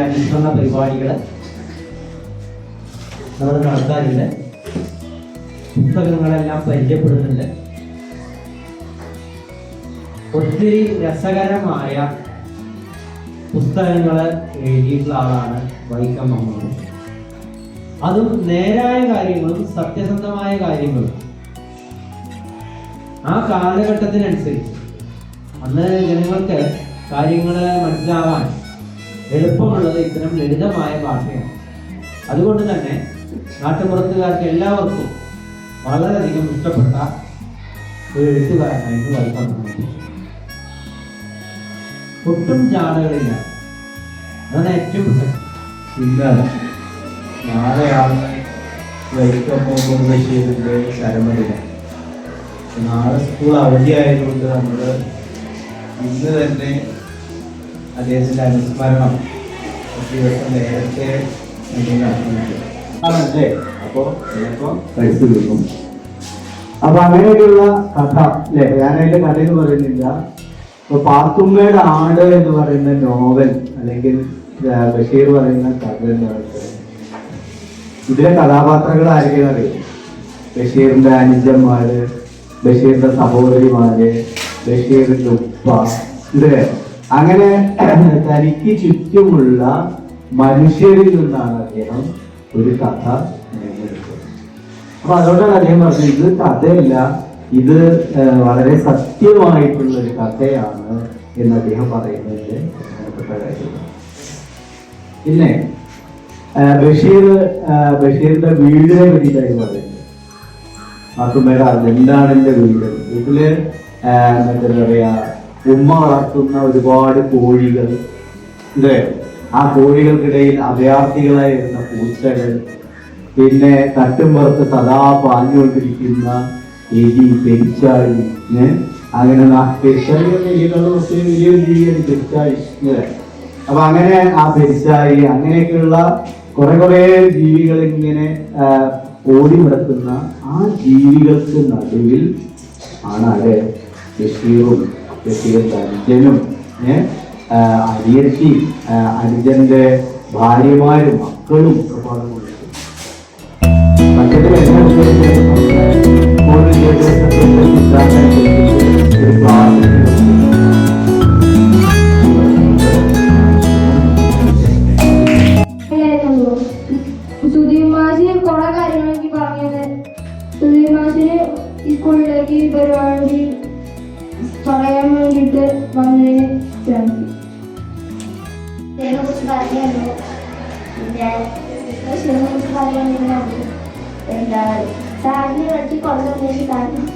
അനുസരണ പരിപാടികൾ നമ്മൾ നടത്താറുണ്ട്. പുസ്തകങ്ങളെല്ലാം പരിചയപ്പെടുന്നുണ്ട്. ഒത്തിരി രസകരമായ പുസ്തകങ്ങൾ എഴുതിയിട്ടുള്ള ആളാണ് വൈക്കം മുഹമ്മദ്. അതും നേരായ കാര്യങ്ങളും സത്യസന്ധമായ കാര്യങ്ങളും ആ കാലഘട്ടത്തിനനുസരിച്ച് അന്ന് ജനങ്ങൾക്ക് കാര്യങ്ങൾ മനസ്സിലാവാൻ എളുപ്പമുള്ളത് ഇത്തരം ലളിതമായ ഭാഷയാണ്. അതുകൊണ്ട് തന്നെ നാട്ടുപുറത്തുകാർക്ക് എല്ലാവർക്കും വളരെയധികം ഇഷ്ടപ്പെട്ട ഒരു എഴുത്തുകാരനായിരുന്നു വൈക്കം മുഹമ്മദ്. ഒട്ടും ജാടകളില്ല, അതാണ് ഏറ്റവും പ്രസക്തി. ഇന്നാണ് നാളെയാണ് വൈക്കം മുഹമ്മദ് ബഷീറിന്റെ ചരമദിനം. നാളെ സ്കൂൾ അവധിയായതുകൊണ്ട് നമ്മൾ ഇന്ന് തന്നെ അദ്ദേഹത്തിന്റെ അനുസ്മരണം ദിവസം നേരത്തെ ആണല്ലേ. അപ്പോൾ ചിലപ്പോൾ കഴിച്ചു കിട്ടും. അപ്പൊ അങ്ങനെയൊക്കെയുള്ള കഥ അല്ലെ, ഞാനതിന്റെ കഥ എന്ന് പറയുന്നില്ല. ഇപ്പൊ പാത്തുമ്മയുടെ ആട് എന്ന് പറയുന്ന നോവൽ അല്ലെങ്കിൽ ബഷീർ പറയുന്ന കഥ എന്ന് പറയുന്നത്, ഇതിലെ കഥാപാത്രങ്ങൾ ആരെങ്കിലും അറിയാം? ബഷീറിന്റെ അനുജന്മാര്, ബഷീറിന്റെ സഹോദരിമാര്, ബഷീറിന്റെ ഉപ്പ, ഇത് അങ്ങനെ തനിക്ക് ചുറ്റുമുള്ള മനുഷ്യരിൽ നിന്നാണ് അദ്ദേഹം ഒരു കഥ നേടിയെടുത്തത്. അപ്പൊ അതുകൊണ്ടാണ് അദ്ദേഹം പറഞ്ഞത് ഇത് കഥയല്ല, ഇത് വളരെ സത്യമായിട്ടുള്ള ഒരു കഥയാണ് എന്ന് അദ്ദേഹം പറയുന്നതിന്റെ പ്രധാനപ്പെട്ട കാര്യം. പിന്നെ ബഷീറിന്റെ വീടിനെ പറ്റിയിട്ടായി പറയുന്നത്. പാത്തുമ്മയുടെ എന്താണ് എന്റെ വീട്? വീട്ടില് എന്താ പറയാ, ഉമ്മ വളർത്തുന്ന ഒരുപാട് കോഴികൾ, ഇല്ലേ? ആ കോഴികൾക്കിടയിൽ അഭയാർത്ഥികളായിരുന്ന പൂച്ചകൾ, പിന്നെ തട്ടുംപുറത്ത് സദാ പാഞ്ഞുകൊണ്ടിരിക്കുന്ന എലി, പെരിച്ചാഴി, അങ്ങനെ പെരിച്ചാഴി വലിയൊരു ജീവിയാണ് പെരിച്ചാഴി. അപ്പൊ അങ്ങനെ ആ പെരിച്ചാഴി, അങ്ങനെയൊക്കെയുള്ള കുറെ ജീവികൾ ഇങ്ങനെ ഓടി നടക്കുന്ന ആ ജീവികൾക്ക് നടുവിൽ ആണ് അവിടെ ബഷീറും ബഷീറിന്റെ അനുജനും അനിയത്തി, അനുജന്റെ ഭാര്യമാരും മക്കളും ഒക്കെ പാടുന്നുണ്ട്. മറ്റൊരു കുറെ കാര്യങ്ങളൊക്കെ പറഞ്ഞത് സുധീമാസിന് ഈ സ്കൂളിലേക്ക് ഈ പരിപാടി പറയാൻ വേണ്ടിയിട്ട് വന്നതിന് കുറിച്ച് പറയാനോ കുറിച്ച് പറയാൻ എന്താ സാറിനെ പറ്റി കൊണ്ടുവന്നതിന് കാരണം